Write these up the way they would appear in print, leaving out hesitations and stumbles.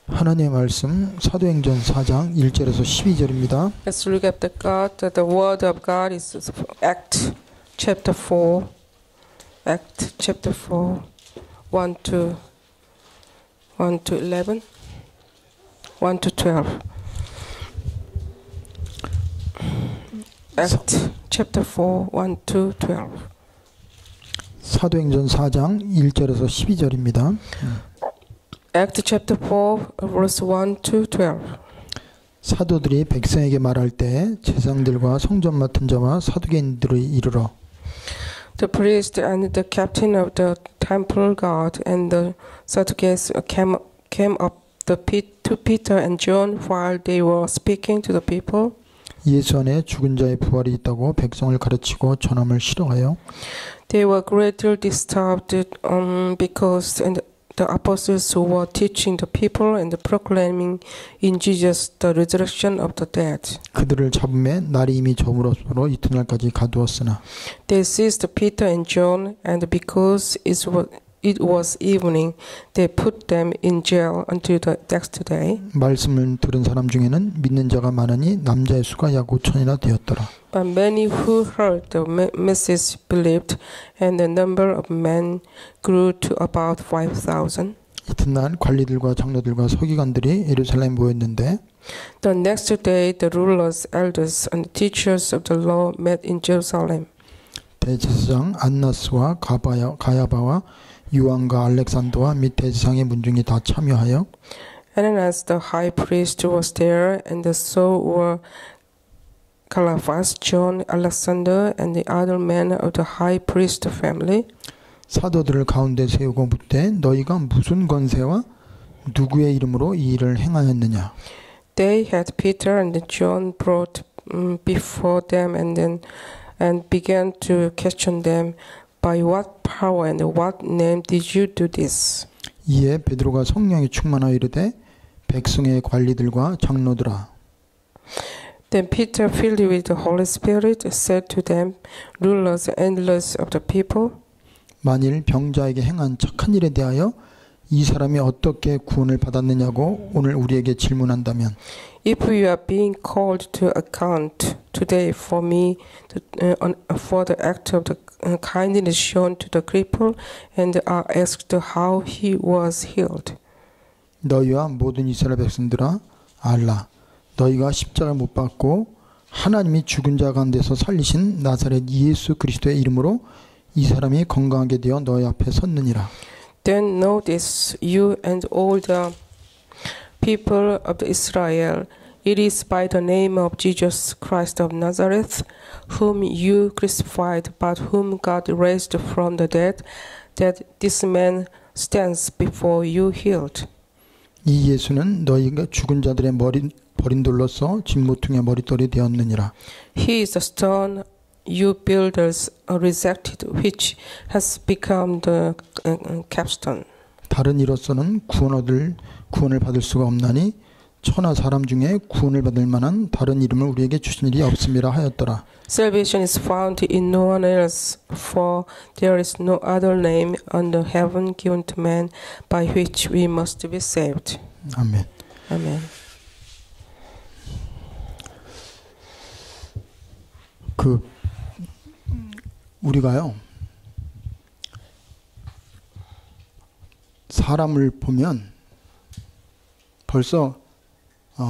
하나님의 말씀 사도행전 4장 1절에서 12절입니다. Let's look at the word of God is Act chapter 4. Act chapter 4 1 to 11 1 to 12. Act chapter 4 1 to 12. 사도행전 4장 1절에서 12절입니다. Act chapter 4 verse 1 to 12. 사도들이 백성에게 말할 때 제사장들과 성전 맡은 자와 사두개인들을 이르러 The priest and the captain of the temple guard and the Sadducees came up to Peter and John while they were speaking to the people. 예수 안에 죽은 자의 부활이 있다고 백성을 가르치고 전함을 싫어하여 They were greatly disturbed because the apostles were teaching the people and proclaiming in Jesus the resurrection of the dead. 그들을 잡음에 날이 이미 저물었으므로 이튿날까지 가두었으나 They seized Peter and John, and because it was evening, they put them in jail until the next day. 말씀을 들은 사람 중에는 믿는 자가 많으니 남자의 수가 약 5천이나 되었더라. But many who heard the message believed, and the number of men grew to about 5,000. 이튿날 관리들과 장로들과 서기관들이 예루살렘에 모였는데 The next day, the rulers, elders, and teachers of the law met in Jerusalem. 대제사장 안나스와 가야바와 요한과 알렉산더와 및 대제사장의 문중이 다 참여하여 Ananias the high priest was there, and so were Caiaphas, John, Alexander, and the other men of the high priest family. 사도들을 가운데 세우고 묻되 너희가 무슨 권세와 누구의 이름으로 이 일을 행하였느냐. They had Peter and John brought before them and began to question them. By what power and what name did you do this? 이에 베드로가 성령이 충만하여 이르되 백성의 관리들과 장로들아. Then Peter, filled with the Holy Spirit, said to them, rulers and elders of the people, 만일 병자에게 행한 착한 일에 대하여 이 사람이 어떻게 구원을 받았느냐고 오늘 우리에게 질문한다면 if we are being called to account today for for the act of the kindness shown to the cripple and are asked how he was healed. 너희와 모든 이스라엘 백성들아 알라 너희가 십자가를 못 박고 하나님이 죽은 자 가운데서 살리신 나사렛 예수 그리스도의 이름으로 이 사람이 건강하게 되어 너희 앞에 섰느니라. Then know this, you and all the people of Israel, it is by the name of Jesus Christ of Nazareth, whom you crucified, but whom God raised from the dead, that this man stands before you healed. 이 예수는 너희가 죽은 자들의 버린 돌로서 진모퉁이의 머릿돌이 되었느니라. He is the stone you builders rejected, which has become the capstone. 다른 이로서는 구원을 받을 수가 없나니 천하 사람 중에 구원을 받을 만한 다른 이름을 우리에게 주신 일이 없음이라 하였더라. Salvation is found in no one else, for there is no other name under heaven given to man by which we must be saved. 아멘. Amen. 우리가요 사람을 보면 벌써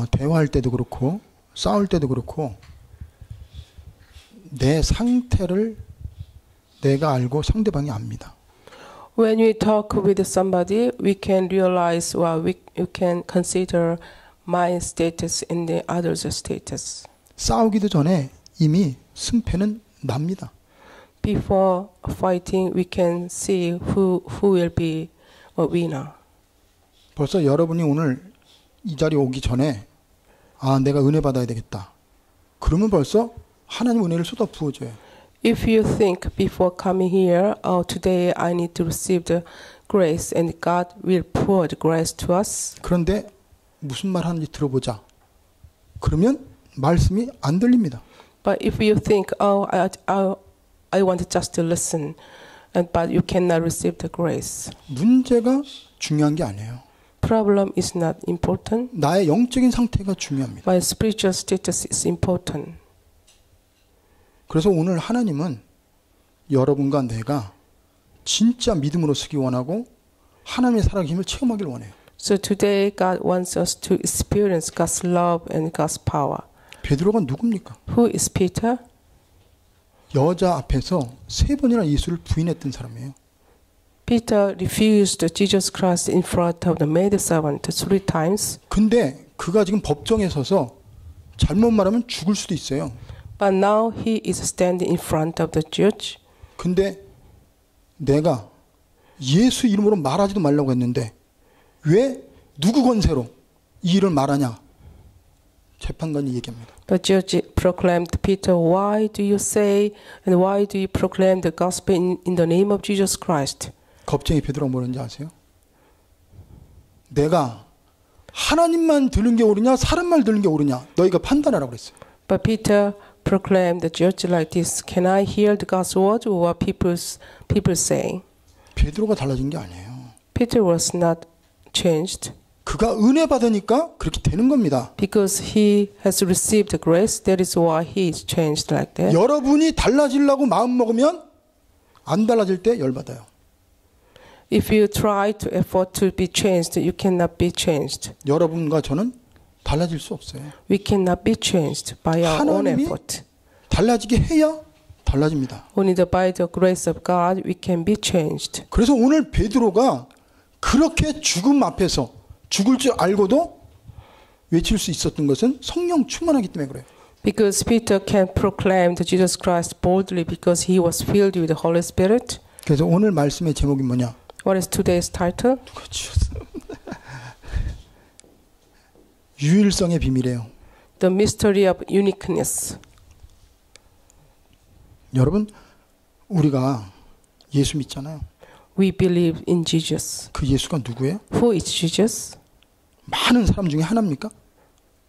대화할 때도 그렇고 싸울 때도 그렇고 내 상태를 내가 알고 상대방이 압니다. When we talk with somebody, we can realize or we can consider my status and the other's status. 싸우기도 전에 이미 승패는 납니다. Before fighting, we can see who will be a winner. 벌써 여러분이 오늘 이 자리에 오기 전에 내가 은혜 받아야 되겠다. 그러면 벌써 하나님 은혜를 쏟아 부어줘요. If you think before coming here, today I need to receive the grace and God will pour the grace to us. 그런데 무슨 말 하는지 들어보자. 그러면 말씀이 안 들립니다. But if you think, I want just to listen, but you cannot receive the grace. 문제가 중요한 게 아니에요. problem is not important. 나의 영적인 상태가 중요합니다. My spiritual status is important. 그래서 오늘 하나님은 여러분과 내가 진짜 믿음으로 서기 원하고 하나님의 사랑의 힘을 체험하기를 원해요. So today God wants us to experience God's love and God's power. 베드로가 누굽니까? Who is Peter? 여자 앞에서 3번이나 예수를 부인했던 사람이에요. Peter refused Jesus Christ in front of the maidservant 3 times. 근데 그가 지금 법정에 서서 잘못 말하면 죽을 수도 있어요. But now he is standing in front of the judge. 근데 내가 예수 이름으로 말하지도 말라고 했는데 왜 누구 권세로 이 일을 말하냐? 재판관이 얘기합니다. The judge proclaimed, Peter, why do you say and why do you proclaim the gospel in the name of Jesus Christ? 겁쟁이 베드로가 뭐라는지 아세요? 내가 하나님만 들은 게 옳으냐 사람 말 들은 게 옳으냐 너희가 판단하라고 그랬어요. But Peter proclaimed the judge like this, can I hear the God's word or what people say? 베드로가 달라진 게 아니에요. Peter was not changed. 그가 은혜 받으니까 그렇게 되는 겁니다. Because he has received grace, that is why he is changed like that. 여러분이 달라지려고 마음 먹으면 안 달라질 때 열받아요. If you try to effort to be changed, you cannot be changed. 여러분과 저는 달라질 수 없어요. We cannot be changed by our own 하나님이 effort. 달라지게 해야 달라집니다. Only by the grace of God we can be changed. 그래서 오늘 베드로가 그렇게 죽음 앞에서 죽을 줄 알고도 외칠 수 있었던 것은 성령 충만하기 때문에 그래요. Because Peter can proclaim to Jesus Christ boldly because he was filled with the Holy Spirit. 그래서 오늘 말씀의 제목이 뭐냐? What is today's title? 누가 지었어? 유일성의 비밀이에요. The mystery of uniqueness. 여러분, 우리가 예수 믿잖아요. We believe in Jesus. 그 예수가 누구예요? Who is Jesus? 많은 사람 중에 하나입니까?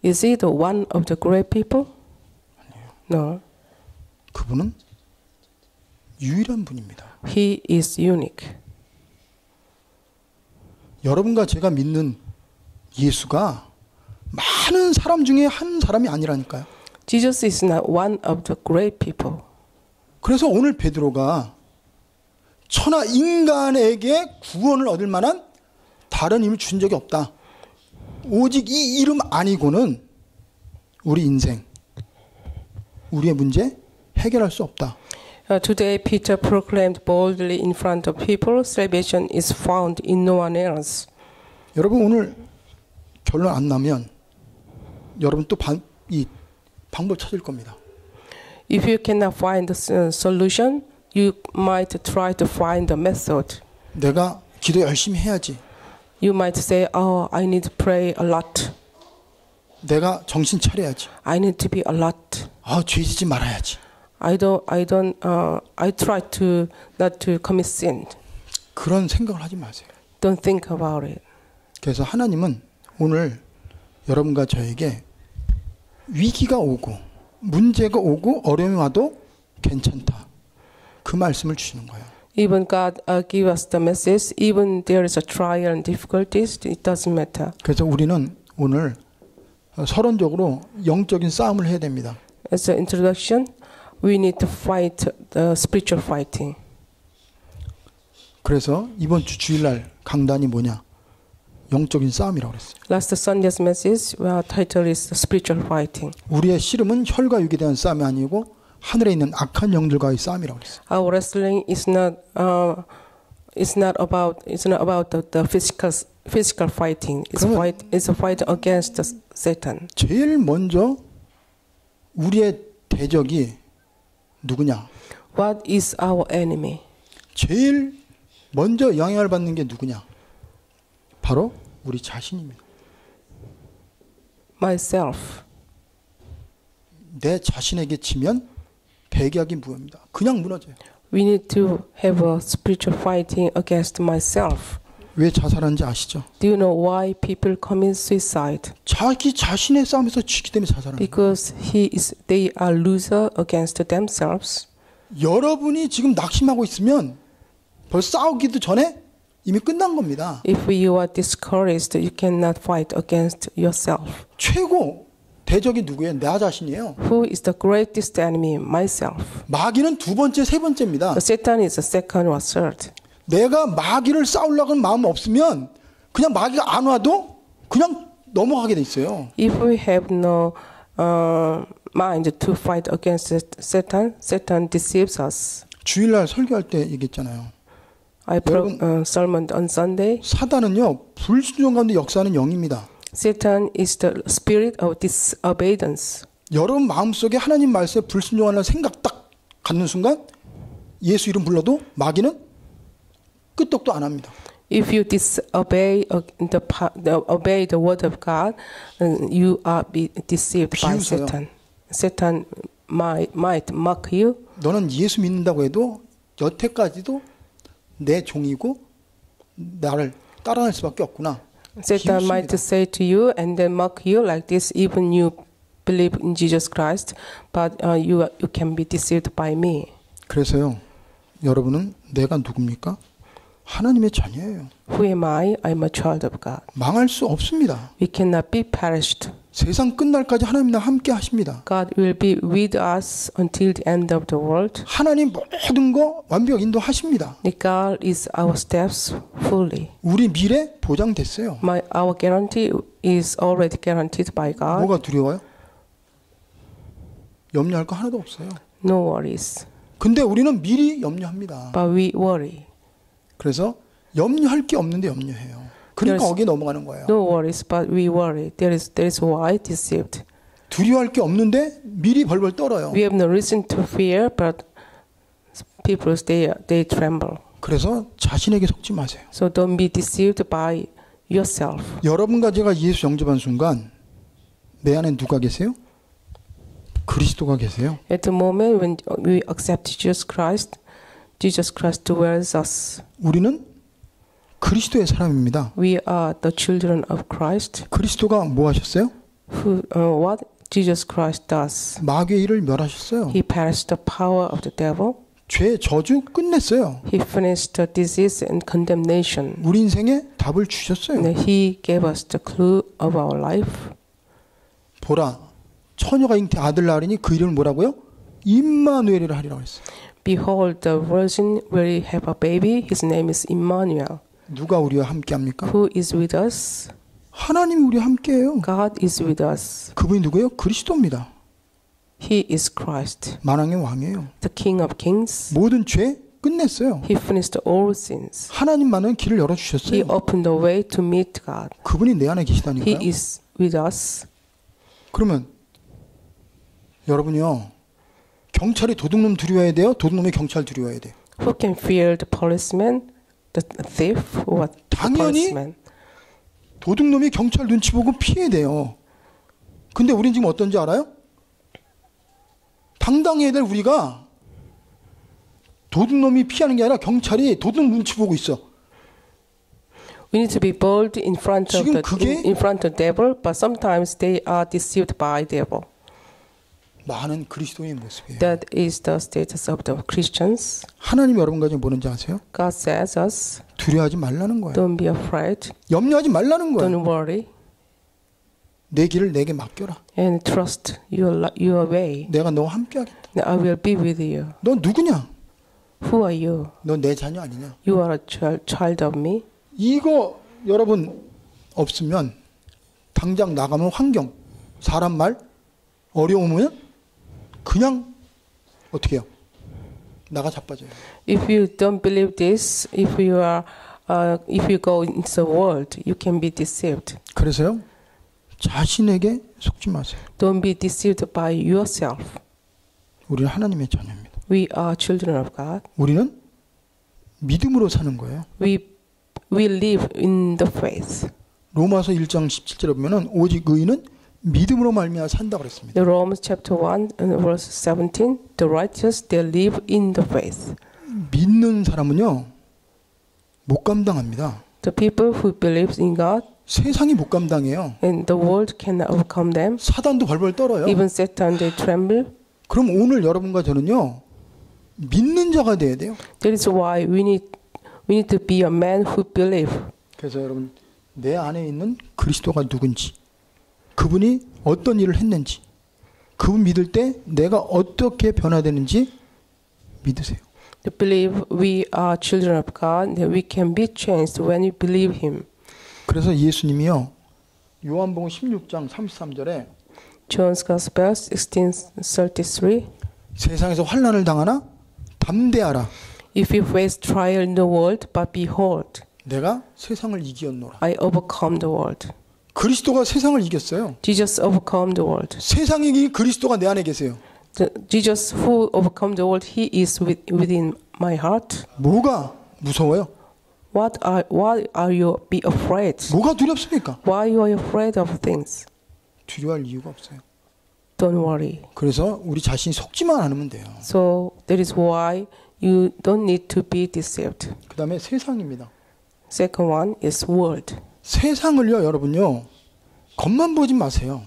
Is he the one of the great people? No. 그분은 유일한 분입니다. He is unique. 여러분과 제가 믿는 예수가 많은 사람 중에 한 사람이 아니라니까요. Jesus is not one of the great people. 그래서 오늘 베드로가 천하 인간에게 구원을 얻을 만한 다른 힘을 준 적이 없다. 오직 이 이름 아니고는 우리 인생, 우리의 문제 해결할 수 없다. Today Peter proclaimed boldly in front of people, salvation is found in no one else. 여러분 오늘 결론 안 나면 여러분 또 이 방법 찾을 겁니다. If you cannot find the solution, you might try to find the method. 내가 기도 열심히 해야지. You might say, "Oh, I need to pray a lot. 내가 정신 차려야지. I need to be alert. 죄 짓지 말아야지." I try to not to commit sin. 그런 생각을 하지 마세요. Don't think about it. 그래서 하나님은 오늘 여러분과 저에게 위기가 오고 문제가 오고 어려움이 와도 괜찮다. 그 말씀을 주시는 거예요. Even God give us the message. Even there is a trial and difficulties, it doesn't matter. 그래서 우리는 오늘 서론적으로 영적인 싸움을 해야 됩니다. As an introduction, we need to fight the spiritual fighting. 그래서 이번 주 주일날 강단이 뭐냐? 영적인 싸움이라고 그랬어요. Last Sunday's message, our title is spiritual fighting. 우리의 씨름은 혈과 육에 대한 싸움이 아니고 하늘에 있는 악한 영들과의 싸움이라고 그랬어요. Our wrestling is not about the physical fighting. It's a fight against Satan. 제일 먼저 우리의 대적이 누구냐? What is our enemy? 제일 먼저 영향을 받는 게 누구냐? 바로 우리 자신입니다. Myself. 내 자신에게 치면 배격이 무효입니다. 그냥 무너져요. We need to have a spiritual fighting against myself. 왜 자살하는지 아시죠? Do you know why people commit suicide? 자기 자신의 싸움에서 지기 때문에 자살하는 거예요. Because they are loser against themselves. 여러분이 지금 낙심하고 있으면 벌써 싸우기도 전에 이미 끝난 겁니다. If you are discouraged, you cannot fight against yourself. 최고 대적이 누구예요? 나 자신이에요. Who is the greatest enemy? Myself. 마귀는 두 번째, 세 번째입니다. The Satan is the second or third. 내가 마귀를 싸우려고 하는 마음 없으면 그냥 마귀가 안 와도 그냥 넘어가게 돼 있어요. If we have no mind to fight against Satan, Satan deceives us. 주일날 설교할 때 얘기했잖아요. I broke sermon on Sunday. 사단은요, 불순종 가운데 역사하는 영입니다. Satan is the spirit of disobedience. 여러분 마음속에 하나님 말씀에 불순종하는 생각 딱 갖는 순간 예수 이름 불러도 마귀는 끄떡도 안 합니다. If you disobey obey the word of God, you are be deceived by 비웃어요. Satan. Satan might mock you. 너는 예수 믿는다고 해도 여태까지도 내 종이고 나를 따라할 수밖에 없구나. Satan might say to you and then mock you like this, even you believe in Jesus Christ, but you can be deceived by me. 그래서요, 여러분은 내가 누굽니까? 하나님의 자녀예요. Who am I? I'm a child of God. 망할 수 없습니다. We cannot be perished. 세상 끝날까지 하나님 나와 함께 하십니다. God will be with us until the end of the world. 하나님 모든 거 완벽 인도하십니다. God is our steps fully. 우리 미래 보장됐어요. Our guarantee is already guaranteed by God. 뭐가 두려워요? 염려할 거 하나도 없어요. No worries. 근데 우리는 미리 염려합니다. But we worry. 그래서 염려할 게 없는데 염려해요. 그러니까 There's 거기에 넘어가는 거예요. No worries, but we worry. That is why deceived. 두려워할 게 없는데 미리 벌벌 떨어요. We have no reason to fear, but people they tremble. 그래서 자신에게 속지 마세요. So don't be deceived by yourself. 여러분과 제가 예수 영접한 순간 내 안에 누가 계세요? 그리스도가 계세요. At the moment when we accept Jesus Christ dwells us. 우리는 그리스도의 사람입니다. We are the children of Christ. 그리스도가 뭐 하셨어요? What Jesus Christ does? 마귀의 일을 멸하셨어요. He perished the power of the devil. 죄 저주 끝냈어요. He finished the disease and condemnation. 우리 인생에 답을 주셨어요. And he gave us the clue of our life. 보라, 처녀가 잉태 아들 낳으리니 그 이름을 뭐라고요? 임마누엘이라 하리라고 했어요. Behold, the virgin will have a baby. His name is Emmanuel. 누가 우리와 함께합니까? Who is with us? 하나님이 우리와 함께해요. God is with us. 그분이 누구예요? 그리스도입니다. He is Christ, 만왕의 왕이에요. the King of Kings. 모든 죄 끝냈어요. He finished all sins. 하나님만은 길을 He 열어주셨어요. opened the way to meet God. 그분이 내 안에 He 계시다니까요. is with us. 그러면 여러분이요, 경찰이 도둑놈 두려워해야 돼요? 도둑놈이 경찰 두려워해야 돼요? Who can fear the policeman, the thief, or the 당연히 policeman? 도둑놈이 경찰 눈치 보고 피해야 돼요. 근데 우린 지금 어떤지 알아요? 당당해야 될 우리가 도둑놈이 피하는 게 아니라 경찰이 도둑 눈치 보고 있어. We need to be bold in front of 지금 그게 in front of devil, but sometimes they are deceived by devil. 많은 그리스도의 모습이에요. That is the status of the Christians. 하나님 여러분과 지금 뭐는지 아세요? God says us, 두려워하지 말라는 거예요. don't be afraid, 염려하지 말라는 거예요. don't worry, 내 길을 내게 맡겨라. and trust your way. 내가 너와 함께하겠다. I will be with you. 너 누구냐? Who are you? 너 내 자녀 아니냐? You are a child of me. 이거 여러분 없으면 당장 나가면 환경, 사람 말 어려우면 그냥 어떻게 해요? 나가 자빠져요. If you don't believe this, if you go into the world, you can be deceived. 그래서요, 자신에게 속지 마세요. Don't be deceived by yourself. 우리는 하나님의 자녀입니다. We are children of God. 우리는 믿음으로 사는 거예요. We live in the faith. 로마서 1장 17절에 보면은 오직 의인은 믿음으로 말미암아 산다고 그랬습니다. The Romans chapter 1 and verse 17, the righteous they live in the faith. 믿는 사람은요, 못 감당합니다. The people who believe in God 세상이 못 감당해요. and the world cannot overcome them. 사단도 벌벌 떨어요. Even Satan they tremble. 그럼 오늘 여러분과 저는요, 믿는 자가 돼야 돼요. That is why we We need to be a man who believe. 그래서 여러분 내 안에 있는 그리스도가 누군지, 그분이 어떤 일을 했는지, 그분 믿을 때 내가 어떻게 변화되는지 믿으세요. To believe we are children of God, that we can be changed when we believe Him. 그래서 예수님이요 요한복음 16장 33절에 John's Gospel 16:33. 세상에서 환난을 당하나 담대하라. If you face trial in the world, but behold, 내가 세상을 이기었노라. I overcome the world. 그리스도가 세상을 이겼어요. Jesus overcome the world. 세상이 이긴 그리스도가 내 안에 계세요. Jesus who overcome the world, He is within my heart. 뭐가 무서워요? Why are you be afraid? 뭐가 두렵습니까? Why you are afraid of things? 두려워할 이유가 없어요. Don't worry. 그래서 우리 자신이 속지만 않으면 돼요. So that is why you don't need to be deceived. 그 다음에 세상입니다. Second one is world. 세상을요 여러분요 겉만 보지 마세요.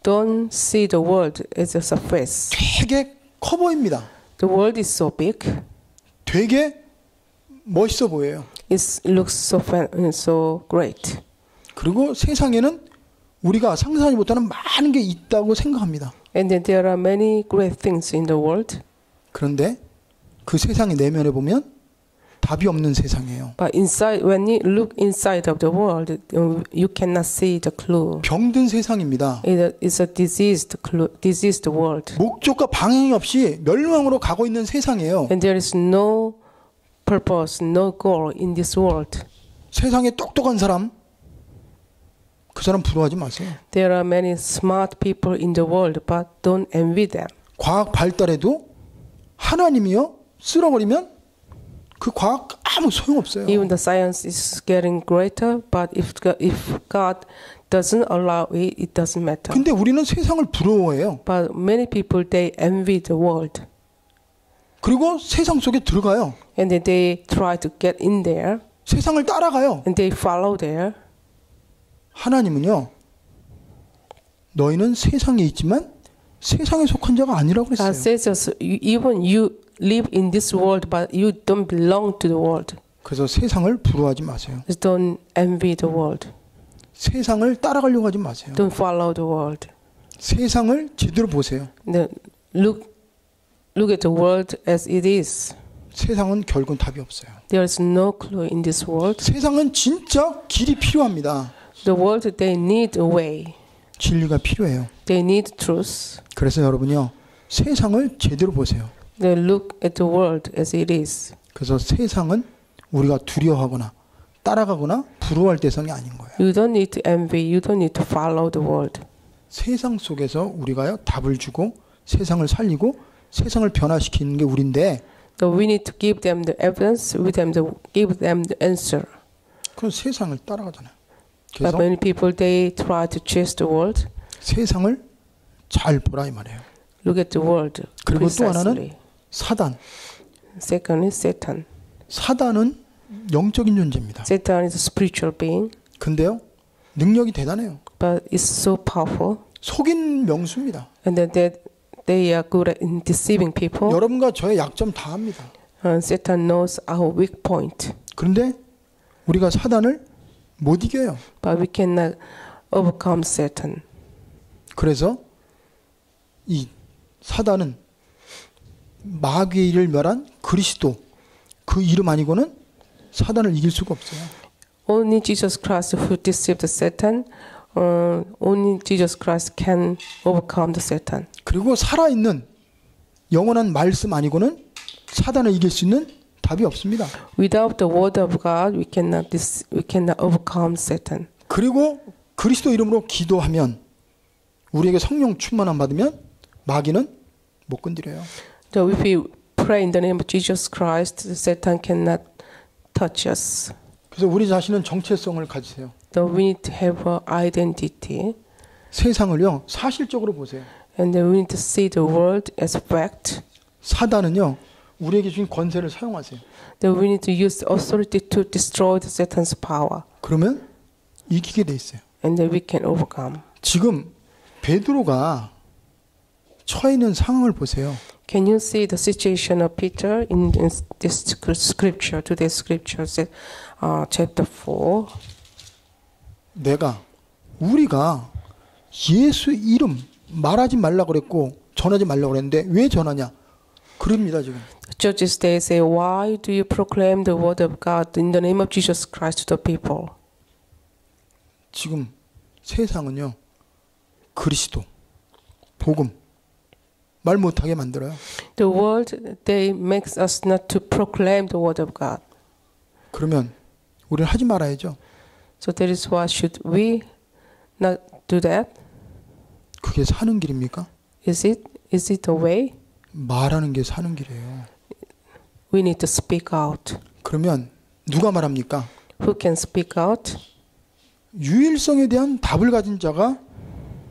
Don't see the world as a surface. 되게 커 보입니다. The world is so big. 되게 멋있어 보여요. It looks so great. 그리고 세상에는 우리가 상상하지 못하는 많은 게 있다고 생각합니다. And then there are many great things in the world. 그런데 그 세상의 내면에 보면 답이 없는 세상이에요. But inside, when you look inside of the world, you cannot see the clue. 병든 세상입니다. It's a diseased world. 목적과 방향이 없이 멸망으로 가고 있는 세상이에요. And there is no purpose, no goal in this world. 세상에 똑똑한 사람, 그 사람 부러워하지 마세요. There are many smart people in the world, but don't envy them. 과학 발달에도 하나님이요 쓸어버리면 그 과학 아무 소용없어요. Even the science is getting greater, but if God doesn't allow it, it doesn't matter. 근데 우리는 세상을 부러워해요. But many people they envy the world, 그리고 세상 속에 들어가요. and then they try to get in there, 세상을 따라가요. and they follow there. 하나님은요, 너희는 세상에 있지만 세상에 속한 자가 아니라고 God 그랬어요. says us, even you live in this world, but you don't belong to the world. 그래서 세상을 부러워하지 마세요. Just don't envy the world. 세상을 따라가려고 하지 마세요. Don't follow the world. 세상을 제대로 보세요. Look at the world as it is. 세상은 결국은 답이 없어요. There is no clue in this world. 세상은 진짜 길이 필요합니다. The world, they need a way. 진리가 필요해요. They need truth. 그래서 여러분요, 세상을 제대로 보세요. They look at the world as it is. 그래서 세상은 우리가 두려워하거나 따라가거나 부러워할 대상이 아닌 거예요. You don't need to envy. You don't need to follow the world. 세상 속에서 우리가요 답을 주고 세상을 살리고 세상을 변화시키는 게 우리인데. So we need to give them the evidence. We them to give them the answer. 그럼 세상을 따라가잖아요. But 그래서 many people they try to chase the world. 세상을 잘 보라 이 말이에요. Look at the world. 그리고 또 하나는 precisely. 사단. Second is Satan. 사단은 영적인 존재입니다. Satan is a spiritual being, 근데요 능력이 대단해요. but it's so powerful, 속인 명수입니다. and that they are good at in deceiving people. 여러분과 저의 약점 다 압니다. Satan knows our weak point, 그런데 우리가 사단을 못 이겨요. but we cannot overcome Satan. 그래서 이 사단은 마귀의 일을 멸한 그리스도 그 이름 아니고는 사단을 이길 수가 없어요. Only Jesus Christ who deceived Satan. Only Jesus Christ can overcome the Satan. 그리고 살아있는 영원한 말씀 아니고는 사단을 이길 수 있는 답이 없습니다. Without the word of God, we cannot overcome Satan. 그리고 그리스도 이름으로 기도하면 우리에게 성령 충만함 받으면 마귀는 못 건드려요. So if we pray in the name of Jesus Christ, Satan cannot touch us. 그래서 우리 자신은 정체성을 가지세요. So we need to have an identity. 세상을요 사실적으로 보세요. And then we need to see the world as fact. 사단은요 우리에게 주신 권세를 사용하세요. Then we need to use authority to destroy the Satan's power. 그러면 이기게 돼 있어요. And then we can overcome. 지금 베드로가 처해 있는 상황을 보세요. Can you see the situation of Peter in this scripture, today's scripture, chapter 4? 우리가 예수 이름 말하지 말라 그랬고 전하지 말라 그랬는데 왜 전하냐? 그럽니다 지금. Churches they say, why do you proclaim the word of God in the name of Jesus Christ to the people? 지금 세상은요 그리스도, 복음 말 못하게 만들어요. The world they makes us not to proclaim the word of God. 그러면 우리는 하지 말아야죠. So that is why should we not do that? 그게 사는 길입니까? Is it the way? 말하는 게 사는 길이에요. We need to speak out. 그러면 누가 말합니까? Who can speak out? 유일성에 대한 답을 가진 자가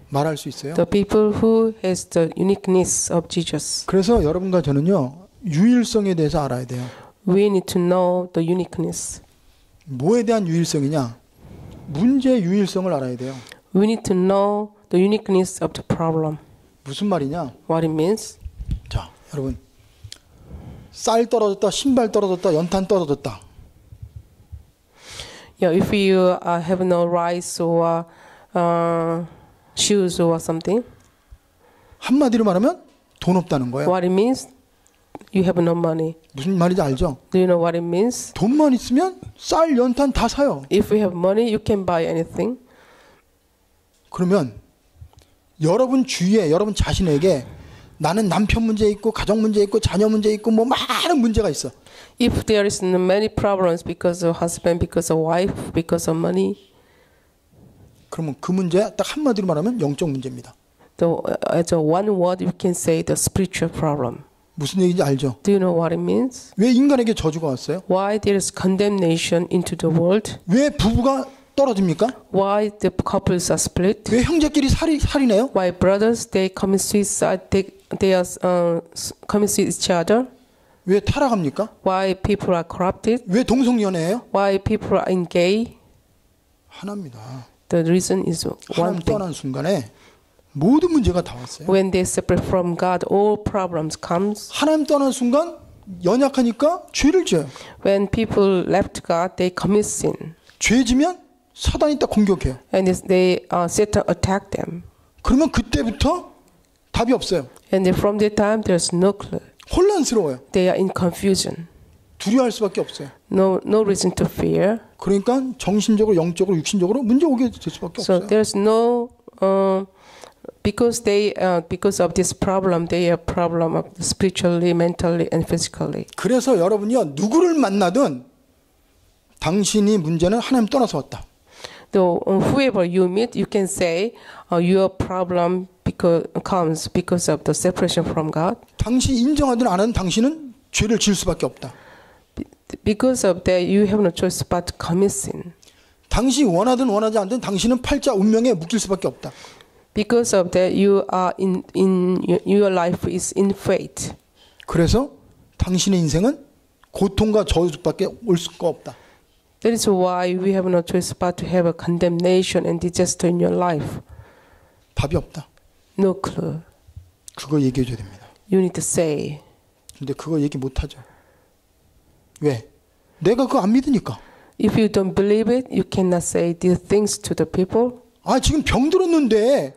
말할 수 있어요. The people who has the uniqueness of Jesus. 그래서 여러분과 저는요 유일성에 대해서 알아야 돼요. We need to know the uniqueness. 뭐에 대한 유일성이냐? 문제의 유일성을 알아야 돼요. We need to know the uniqueness of the problem. 무슨 말이냐? What it means? 자, 여러분 쌀 떨어졌다, 신발 떨어졌다, 연탄 떨어졌다. Yeah, if you have no rice or shoes or something. 한마디로 말하면 돈 없다는 거예요. What it means? You have no money. 무슨 말인지 알죠? Do you know what it means? 돈만 있으면 쌀, 연탄 다 사요. If you have money, you can buy anything. 그러면 여러분 주위에 여러분 자신에게 나는 남편 문제 있고 가정 문제 있고 자녀 문제 있고 뭐 많은 문제가 있어. If there is many problems because of husband, because of wife, because of money. 그러면 그 문제 딱 한마디로 말하면 영적 문제입니다. As a one word, you can say the spiritual problem. 무슨 얘기인지 알죠? Do you know what it means? 왜 인간에게 저주가 왔어요? Why there is condemnation into the world? 왜 부부가 떨어집니까? Why the couples are split? 왜 형제끼리 살이네요? Why brothers they commit suicide? They commit each other? 왜 타락합니까? Why people are corrupted? 왜 동성연애해요? Why people are in gay? 하나입니다. The reason is one 하나님 thing. 떠난 순간에 모든 문제가 다 왔어요. When they separate from God, all problems comes. 하나님 떠난 순간 연약하니까 죄를 지어요. When people left God, they commit sin, 죄 지면 사단이 딱 공격해요. and Satan attack them. 그러면 그때부터 답이 없어요. And then from that time, there's no clue. 혼란스러워요. They are in confusion. 두려워할 수밖에 없어요. No reason to fear. 그러니까 정신적으로, 영적으로, 육신적으로 문제 오게 될 수밖에 So 없어요. there's no because of this problem, they have problem of spiritually, mentally, and physically. 그래서 여러분이요 누구를 만나든 당신이 문제는 하나님 떠나서 왔다. So whoever you meet, you can say your problem comes because of the separation from God. 당신이 인정하든 안 하든 당신은 죄를 지을 수밖에 없다. Because of that, you have no choice but to commit sin. 당신이 원하든 원하지 않든 당신은 팔자 운명에 묶일 수밖에 없다. Because of that, you are your life is in fate. 그래서 당신의 인생은 고통과 저주밖에 올 수가 없다. That is why we have no choice but to have a condemnation and disaster in your life. 답이 없다. No clue. 그거 얘기해 줘야 됩니다. You need to say. 근데 그거 얘기 못 하죠. 왜? 내가 그거 안 믿으니까. If you don't believe it, you cannot say these things to the people. 아, 지금 병 들었는데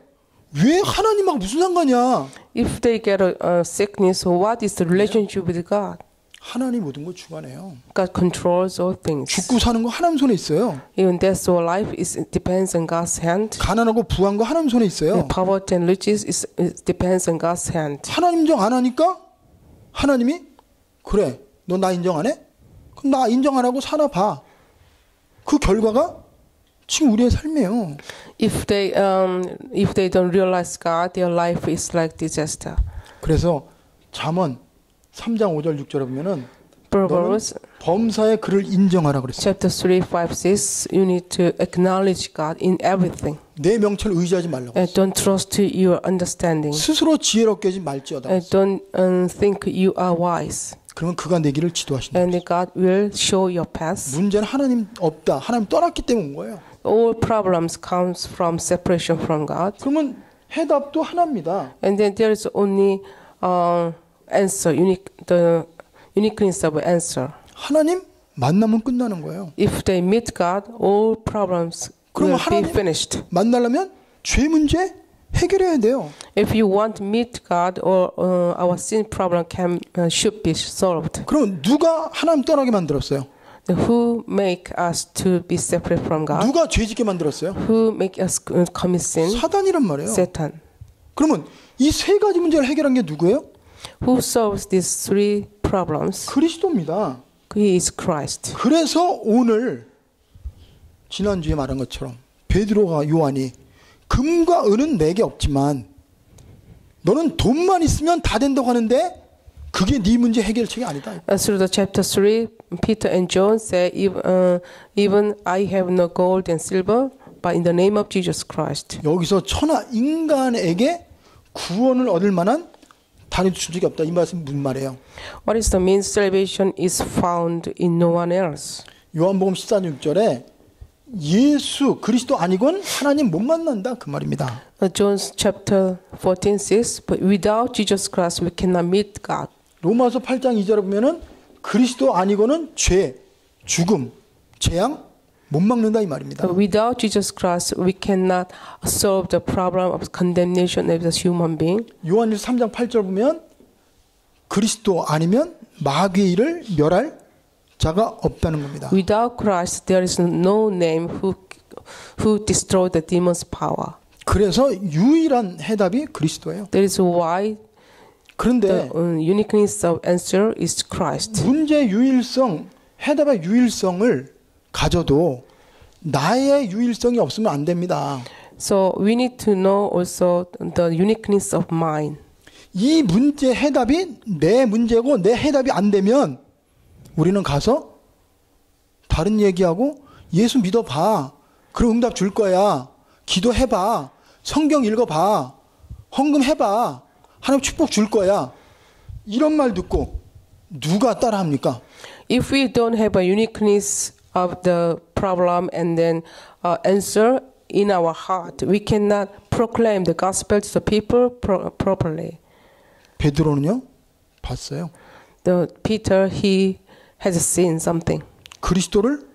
왜 하나님하고 무슨 상관이야? If they get a sickness, what is the relationship with God? 하나님 모든 걸 주관해요. God controls all things. 죽고 사는 거 하나님 손에 있어요. Even death or life depends on God's hand. 가난하고 부한 거 하나님 손에 있어요. Poverty and riches depends on God's hand. 하나님 인정 안 하니까 하나님이 그래, 너 나 인정 안 해? 그럼 나 인정 안 하고 살아 봐. 그 결과가 지금 우리의 삶이에요. If they don't realize God, their life is like disaster. 그래서 잠언 3장 5절 6절에 보면은 Proverbs 범사의 그를 인정하라 그랬어요. chapter 3, 5, 6, you need to acknowledge God in everything. 내 명철을 의지하지 말라고. And don't trust your understanding. 스스로 지혜롭게 하지 말지어다. And don't think you are wise. 그러면 그가 내 길을 지도하신다. And God will show your path. 문제는 하나님 없다. 하나님 떠났기 때문에 온 거예요. All problems comes from separation from God. 그러면 해답도 하나입니다. And then there is only answer, the uniqueness of answer. 하나님 만나면 끝나는 거예요. If they meet God, all problems 그럼 will be 하나님 finished. 만나려면 죄 문제 해결해야 돼요. If you want to meet God, or our sin problem should be solved. 그럼 누가 하나님 떠나게 만들었어요? Who make us to be separate from God? 누가 죄짓게 만들었어요? Who make us commit sin? 사단이란 말이에요. Satan. 그러면 이 세 가지 문제를 해결한 게 누구예요? Who solves these three problems? 그리스도입니다. He is Christ. 그래서 오늘 지난주에 말한 것처럼 베드로가 요한이 금과 은은 내게 없지만 너는 돈만 있으면 다 된다고 하는데 그게 네 문제 해결책이 아니다. Through the chapter 3, Peter and John say, even I have no gold and silver, but in the name of Jesus Christ. 여기서 천하 인간에게 구원을 얻을 만한 다른 주적이 없다. 이 말씀 무슨 말이에요? What is the means salvation is found in no one else? 요한복음 14장 6절에 예수 그리스도 아니곤 하나님 못 만난다 그 말입니다. John chapter 14 says, but without Jesus Christ we cannot meet God. 로마서 8장 2절에 보면은 그리스도 아니고는 죄, 죽음, 재앙 못 막는다 이 말입니다. But without Jesus Christ we cannot solve the problem of condemnation of the human being. 요한일서 3장 8절 보면 그리스도 아니면 마귀의 일을 멸할 자가 없다는 겁니다. Without Christ there is no name who destroyed the demon's power. 그래서 유일한 해답이 그리스도예요. That is why 그런데 the uniqueness of answer is Christ. 문제 유일성, 해답의 유일성을 가져도 나의 유일성이 없으면 안 됩니다. So we need to know also the uniqueness of mine. 이 문제 해답이 내 문제고 내 해답이 안 되면 우리는 가서 다른 얘기하고 예수 믿어봐. 그럼 응답 줄 거야. 기도해봐. 성경 읽어봐. 헌금해봐. 하나님 축복 줄 거야. 이런 말 듣고 누가 따라합니까? If we don't have a uniqueness of the problem and then answer in our heart, we cannot proclaim the gospel to the people properly. 베드로는요? 봤어요. Peter, he has seen something. 그리스도를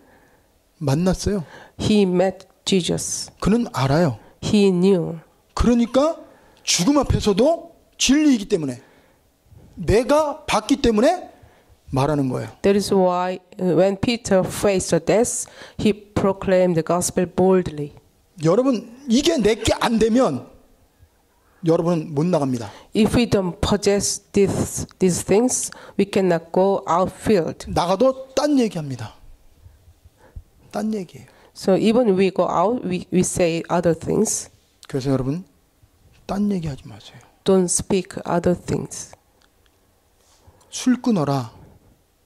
만났어요. He met Jesus. 그는 알아요. He knew. 그러니까 죽음 앞에서도 진리이기 때문에 내가 봤기 때문에 말하는 거예요. That is why when Peter faced death, he proclaimed the gospel boldly. 여러분 이게 내게 안 되면 여러분은 못 나갑니다. If we don't possess these things, we cannot go outfield. 나가도 딴 얘기합니다. 딴 얘기예요. So even we go out, we say other things. 그래서 여러분 딴 얘기하지 마세요. Don't speak other things. 술 끊어라.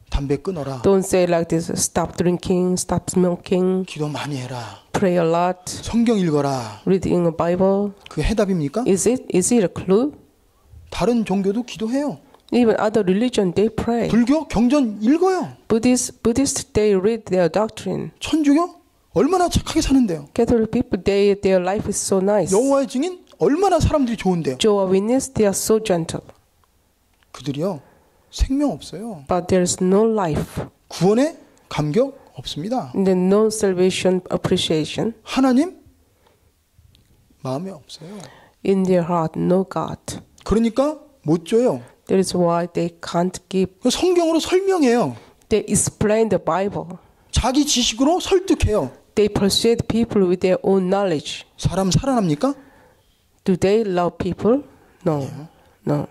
담배 끊어라. Don't say like this, stop drinking, stop smoking, 기도 많이 해라. pray a lot, 성경 읽어라. reading the Bible. 그 해답입니까? Is it a clue? 다른 종교도 기도해요. Even other religion, they pray. 불교 경전 읽어요. Buddhist, they read their doctrine. 천주교 얼마나 착하게 사는데요. Catholic people, their life is so nice. 여호와의 증인 얼마나 사람들이 좋은데요. Jehovah's Witness, they are so gentle. 그들이요 생명 없어요. But there is no life. 구원의 감격 없습니다. And then no salvation appreciation. 하나님 마음에 없어요. In their heart, no God. 그러니까 못 줘요. That is why they can't give. 성경으로 설명해요. They explain the Bible. 자기 지식으로 설득해요. They persuade people with their own knowledge. 사람 살아납니까? Do they love people? No. No.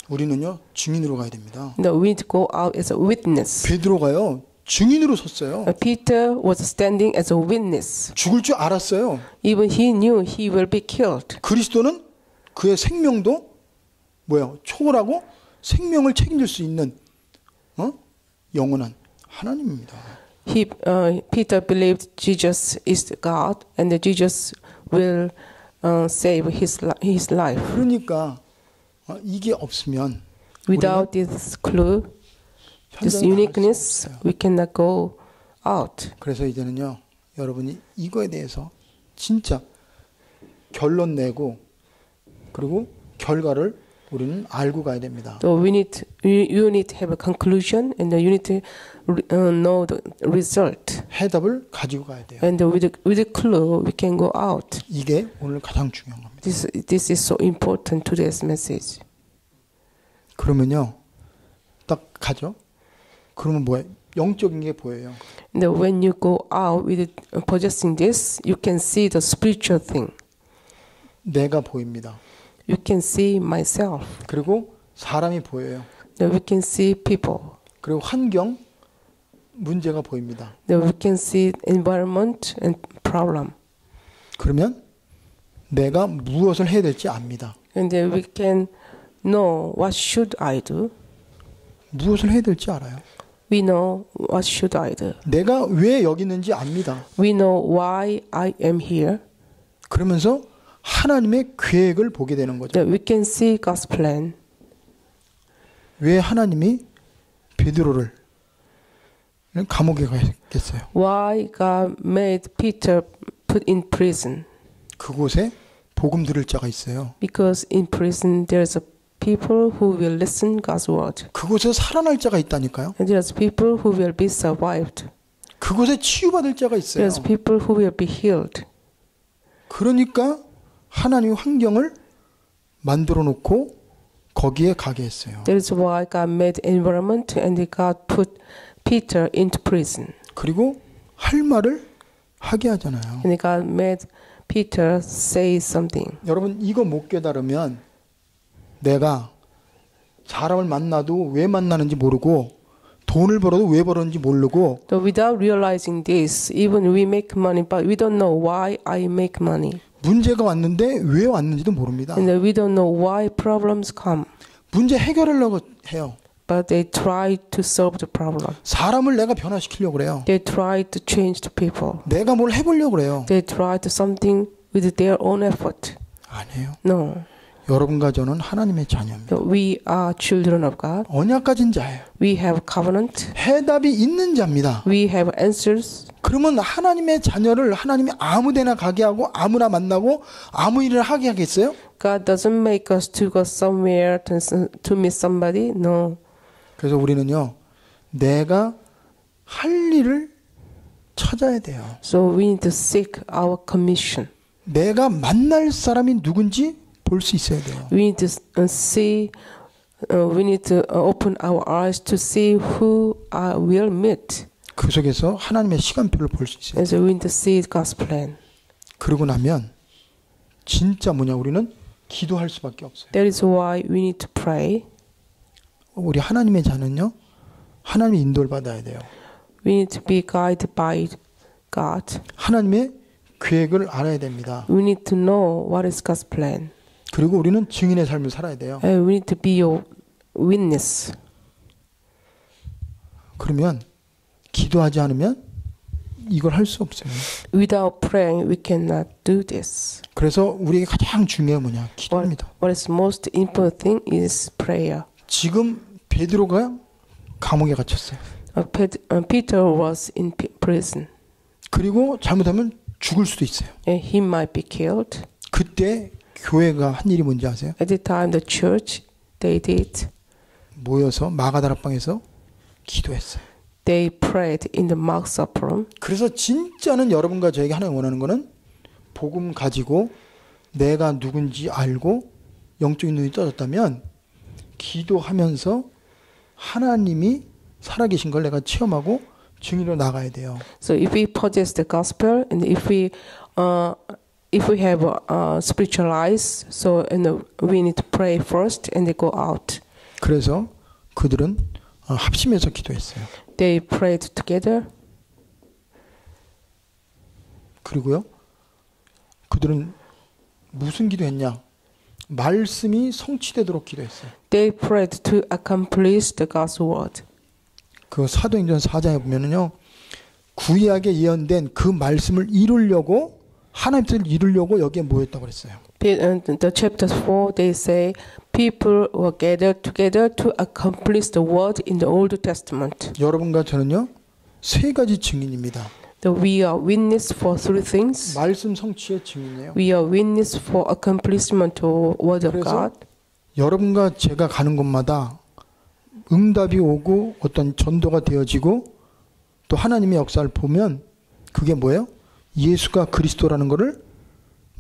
우리는요 증인으로 가야 됩니다. No, we need to go out as a witness. 베드로가요 증인으로 섰어요. Peter was standing as a witness. 죽을 줄 알았어요. Even he knew he will be killed. 그리스도는 그의 생명도 초월하고 생명을 책임질 수 있는 영원한 하나님입니다. Peter believed Jesus is God, and that Jesus will save his life. 그러니까 이게 없으면 Without this clue, this uniqueness, we cannot go out. 그래서 이제는요 여러분이 이거에 대해서 진짜 결론 내고 그리고 결과를 우리는 알고 가야 됩니다. So you need to have a conclusion, and you need to know the result. 해답을 가지고 가야 돼요. And with a clue, we can go out. 이게 오늘 가장 중요한 겁니다. This is so important to today's message. 그러면요, 딱 가죠. 그러면 뭐예요? 영적인 게 보여요. And when you go out with possessing this, you can see the spiritual thing. 내가 보입니다. You can see myself. 그리고 사람이 보여요. We can see people. 그리고 환경, 문제가 보입니다. We can see environment and problem. 그러면 내가 무엇을 해야 될지 압니다. And then we can know what should I do. 무엇을 해야 될지 알아요. We know what should I do. 내가 왜 여기 있는지 압니다. We know why I am here. 그러면서 하나님의 계획을 보게 되는 거죠. That we can see God's plan. 왜 하나님이 베드로를 감옥에 가겠어요? Why God made Peter put in prison? 그곳에 복음 들을 자가 있어요. Because in prison there's a people who will listen God's word. 그곳에 살아날 자가 있다니까요. And there's people who will be survived. 그곳에 치유받을 자가 있어요. There's people who will be healed. 그러니까 하나님의 환경을 만들어 놓고 거기에 가게 했어요. That is why God made environment and God put Peter into prison. 그리고 할 말을 하게 하잖아요. And God made Peter say something. 여러분 이거 못 깨달으면 내가 사람을 만나도 왜 만나는지 모르고 돈을 벌어도 왜 벌었는지 모르고 So without realizing this, even we make money, but we don't know why I make money. 문제가 왔는데 왜 왔는지도 모릅니다. And we don't know why problems come. 문제 해결하려고 해요. But they try to solve the problem. 사람을 내가 변화시키려고 그래요. They try to change the people. 내가 뭘 해보려고 그래요. They try to something with their own effort. 아니에요. No. 여러분과 저는 하나님의 자녀입니다. So we are children of God. 언약 가진 자예요. We have covenant. 해답이 있는 자입니다. We have answers. 그러면 하나님의 자녀를 하나님이 아무데나 가게 하고 아무나 만나고 아무 일을 하게 하겠어요? God doesn't make us to go somewhere to meet somebody. No. 그래서 우리는요, 내가 할 일을 찾아야 돼요. So we need to seek our commission. 내가 만날 사람이 누군지 볼 수 있어야 돼요. We need to see. We need to open our eyes to see who I will meet. 그 속에서 하나님의 시간표를 볼 수 있어요. And so we need to see God's plan. 그러고 나면 진짜 뭐냐, 우리는 기도할 수밖에 없어요. That is why we need to pray. 우리 하나님의 자는요, 하나님의 인도를 받아야 돼요. We need to be guided by God. 하나님의 계획을 알아야 됩니다. We need to know what is God's plan. 그리고 우리는 증인의 삶을 살아야 돼요. And we need to be a witness. 그러면 기도하지 않으면 이걸 할 수 없어요. Without praying, we cannot do this. 그래서 우리에게 가장 중요한 뭐냐? 기도입니다. What is most important thing is prayer. 지금 베드로가 감옥에 갇혔어요. Peter was in prison. 그리고 잘못하면 죽을 수도 있어요. And he might be killed. 그때 교회가 한 일이 뭔지 아세요? At the time, the church, they did. 모여서 마가다락방에서 기도했어요. They prayed in the Mark's Upper Room. 그래서 진짜는 여러분과 저에게 하나님 원하는 거는 복음 가지고 내가 누군지 알고 영적인 눈이 떠졌다면 기도하면서 하나님이 살아계신 걸 내가 체험하고 증인으로 나가야 돼요. So if we possess the gospel and if we have spiritual eyes, so and we need to pray first and then go out. 그래서 그들은 합심해서 기도했어요. They prayed together. 그리고요, 그들은 무슨 기도했냐? 말씀이 성취되도록 기도했어요. They prayed to accomplish the God's word. 그 사도행전 4장에 보면은요, 구약에 예언된 그 말씀을 이루려고 하나님 뜻을 이루려고 여기에 모였다고 그랬어요. In the chapter 4, they say people were gathered together to accomplish the word in the Old Testament. 여러분과 저는요, 세 가지 증인입니다. We are witness for three things. 말씀 성취의 증인이에요. We are witness for accomplishment of word of 그래서 God. 여러분과 제가 가는 곳마다 응답이 오고 어떤 전도가 되어지고 또 하나님의 역사를 보면 그게 뭐예요? 예수가 그리스도라는 것을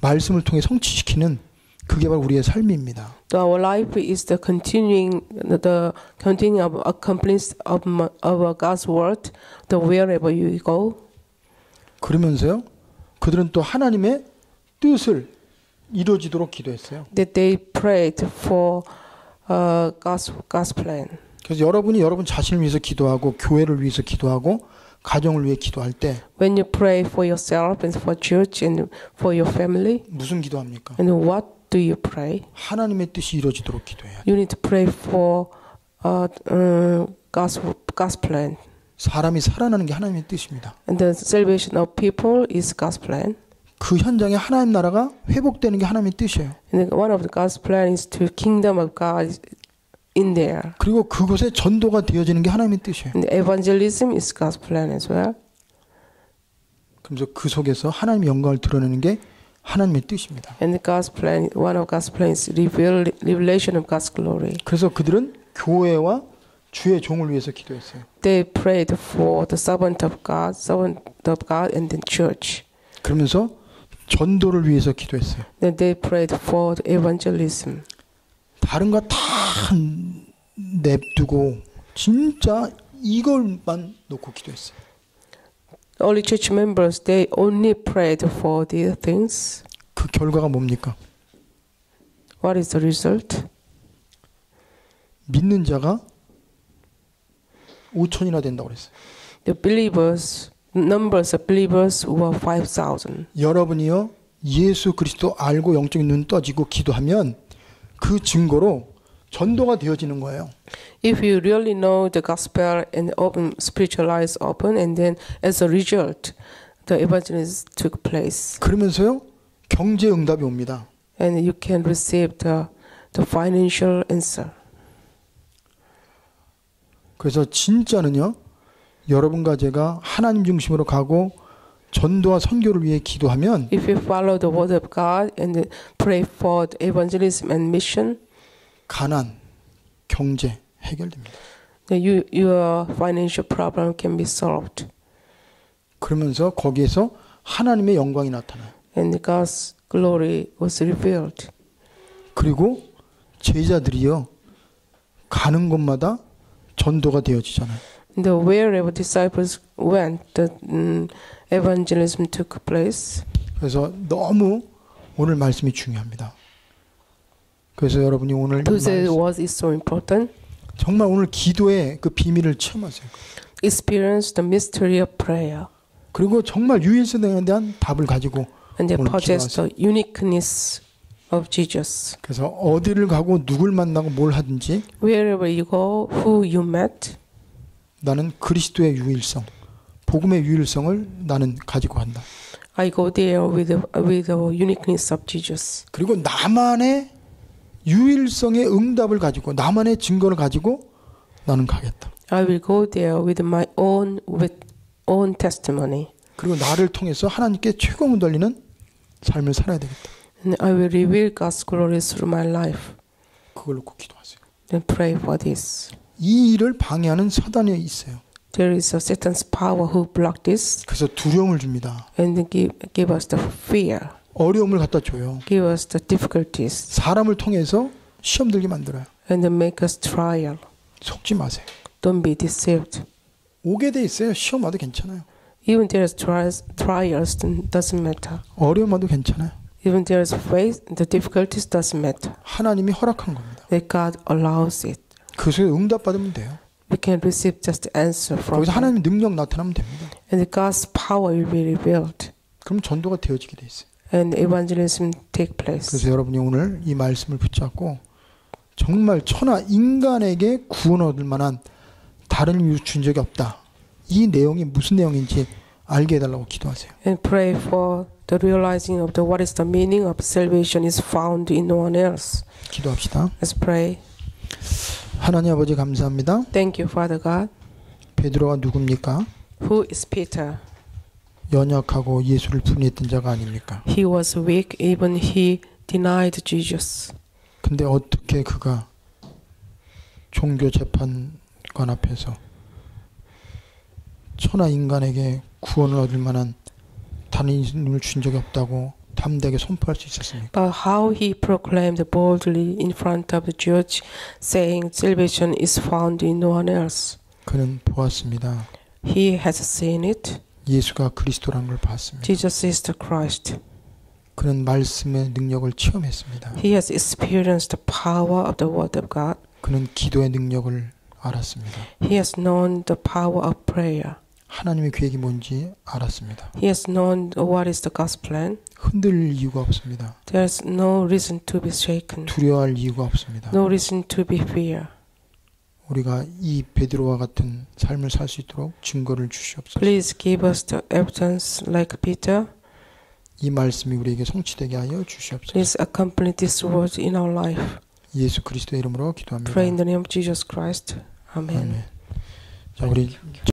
말씀을 통해 성취시키는 그게 바로 우리의 삶입니다. Our life is the continuing of accomplishment of God's word, the wherever you go. 그러면서요, 그들은 또 하나님의 뜻을 이루어지도록 기도했어요. That they prayed for God's plan. 그래서 여러분이 여러분 자신을 위해서 기도하고 교회를 위해서 기도하고 가정을 위해 기도할 때 When you pray for yourself and for church and for your family, 무슨 기도합니까? and what do you pray? 하나님의 뜻이 이루어지도록 기도해야 돼요. You need to pray for God's plan. 사람이 살아나는 게 하나님의 뜻입니다. And the salvation of people is God's plan. 그 현장에 하나님 나라가 회복되는 게 하나님의 뜻이에요. And one of the God's plan is to kingdom of God in there. 그리고 그곳에 전도가 되어지는 게 하나님의 뜻이에요. And evangelism is God's plan as well. 그래서 그 속에서 하나님의 영광을 드러내는 게 하나님의 뜻입니다. And God's plan, one of God's plans, is revelation of God's glory. 그래서 그들은 교회와 주의 종을 위해서 기도했어요. They prayed for the servant of God, and the church. 그러면서 전도를 위해서 기도했어요. Then they prayed for the evangelism. 다른 거 다 냅두고 진짜 이걸만 놓고 기도했어요. Only church members, they only prayed for these things. 그 결과가 뭡니까? What is the result? 믿는 자가 5,000이나 된다고 그랬어요. The believers, numbers of believers were 5,000. 여러분이요 예수 그리스도 알고 영적인 눈 떠지고 기도하면 그 증거로 전도가 되어지는 거예요. If you really know the gospel and open spiritual eyes open, and then as a result, the evangelism took place. 그러면서요 경제 응답이 옵니다. And you can receive the financial answer. 그래서 진짜는요 여러분과 제가 하나님 중심으로 가고 전도와 선교를 위해 기도하면 If you follow the word of God and pray for the evangelism and mission, 가난, 경제 해결됩니다. then your financial problem can be solved. 그러면서 거기에서 하나님의 영광이 나타나요. And God's glory was revealed. 그리고 제자들이요 가는 곳마다 전도가 되어지잖아요. The wherever disciples went, the evangelism took place. 그래서 너무 오늘 말씀이 중요합니다. 그래서 여러분이 오늘 Today's word is so important. 정말 오늘 기도의 그 비밀을 체험하세요. Experience the mystery of prayer. 그리고 정말 유일성에 대한 답을 가지고 And they 오늘 possess 기도하세요. the uniqueness of Jesus. 그래서 어디를 가고 누굴 만나고 뭘 하든지 Wherever you go, who you met, 나는 그리스도의 유일성, 복음의 유일성을 나는 가지고 간다. I go there with the uniqueness of Jesus. 그리고 나만의 유일성의 응답을 가지고 나만의 증거를 가지고 나는 가겠다. I will go there with my own testimony. 그리고 나를 통해서 하나님께 최고문 돌리는 삶을 살아야 되겠다. And I will reveal God's glory through my life. 그걸 놓고 기도하세요. Then pray for this. 이 일을 방해하는 사단이 있어요. There is a Satan's power who block this 그래서 두려움을 줍니다. and give us the fear, 어려움을 갖다 줘요. give us the difficulties, 사람을 통해서 시험 들게 만들어요. and then make us trial. 속지 마세요. Don't be deceived. 오게 돼 있어요. 시험 와도 괜찮아요. Even there is trials, then doesn't matter. 어려움 와도 괜찮아요. Even there is faith, the difficulties doesn't matter. 하나님이 허락한 겁니다. That God allows it. 그 속에 응답받으면 돼요. We can receive just the answer from 거기서 Him. 하나님의 능력 나타나면 됩니다. And God's power will be revealed. 그럼 전도가 되어지게 돼 있어요. And evangelism take place. 그래서 여러분이 오늘 이 말씀을 붙잡고 정말 천하 인간에게 구원 얻을 만한 다른 이유 준 적이 없다. 이 내용이 무슨 내용인지 알게 해달라고 기도하세요. And pray for the realizing of what is the meaning of salvation is found in no one else. 기도합시다. Let's pray. 하나님 아버지 감사합니다. Thank you, Father God. 베드로가 누굽니까? Who is Peter? 연약하고 예수를 분리했던 자가 아닙니까? He was weak, even he denied Jesus. 근데 어떻게 그가 종교재판관 앞에서 천하 인간에게 구원을 얻을 만한 다른 이름을 준 적이 없다고 담대하게 선포할 수 있었습니까? But how he proclaimed boldly in front of the judge, saying, "Salvation is found in no one else." 그는 보았습니다. He has seen it. 예수가 그리스도라는 걸 봤습니다. Jesus is the Christ. 그는 말씀의 능력을 체험했습니다. He has experienced the power of the Word of God. 그는 기도의 능력을 알았습니다. He has known the power of prayer. 하나님의 계획이 뭔지 알았습니다. He has known what is the God's plan. 흔들릴 이유가 없습니다. There's no reason to be shaken. 두려워할 이유가 없습니다. No reason to be fear. 우리가 이 베드로와 같은 삶을 살 수 있도록 증거를 주시옵소서. Please give us the evidence like Peter. 이 말씀이 우리에게 성취되게 하여 주시옵소서. Please accompany this word in our life. 예수 그리스도의 이름으로 기도합니다. Pray in the name of Jesus Christ. Amen. 아멘. 자, 우리